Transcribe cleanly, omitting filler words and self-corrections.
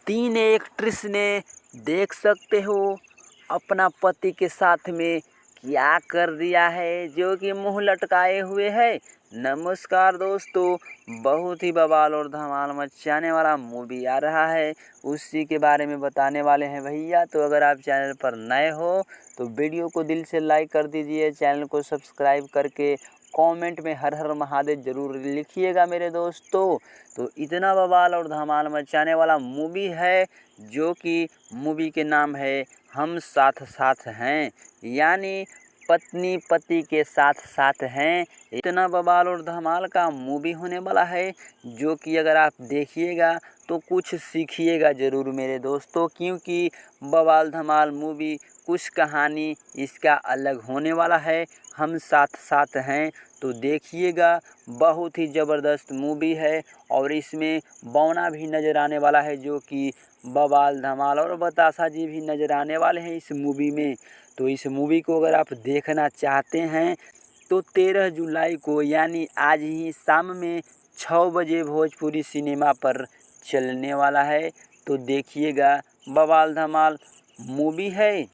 तीन एक्ट्रेस ने देख सकते हो अपना पति के साथ में क्या कर दिया है, जो कि मुंह लटकाए हुए है। नमस्कार दोस्तों, बहुत ही बवाल और धमाल मचाने वाला मूवी आ रहा है, उसी के बारे में बताने वाले हैं भैया। तो अगर आप चैनल पर नए हो तो वीडियो को दिल से लाइक कर दीजिए, चैनल को सब्सक्राइब करके कमेंट में हर हर महादेव जरूर लिखिएगा मेरे दोस्तों। तो इतना बवाल और धमाल मचाने वाला मूवी है, जो कि मूवी के नाम है हम साथ साथ हैं, यानी पत्नी पति के साथ साथ हैं। इतना बवाल और धमाल का मूवी होने वाला है, जो कि अगर आप देखिएगा तो कुछ सीखिएगा ज़रूर मेरे दोस्तों, क्योंकि बवाल धमाल मूवी कुछ कहानी इसका अलग होने वाला है। हम साथ साथ हैं तो देखिएगा, बहुत ही ज़बरदस्त मूवी है। और इसमें बौना भी नज़र आने वाला है, जो कि बवाल धमाल, और बतासा जी भी नज़र आने वाले हैं इस मूवी में। तो इस मूवी को अगर आप देखना चाहते हैं तो 13 जुलाई को, यानी आज ही शाम में 6 बजे भोजपुरी सिनेमा पर चलने वाला है। तो देखिएगा, बवाल धमाल मूवी है।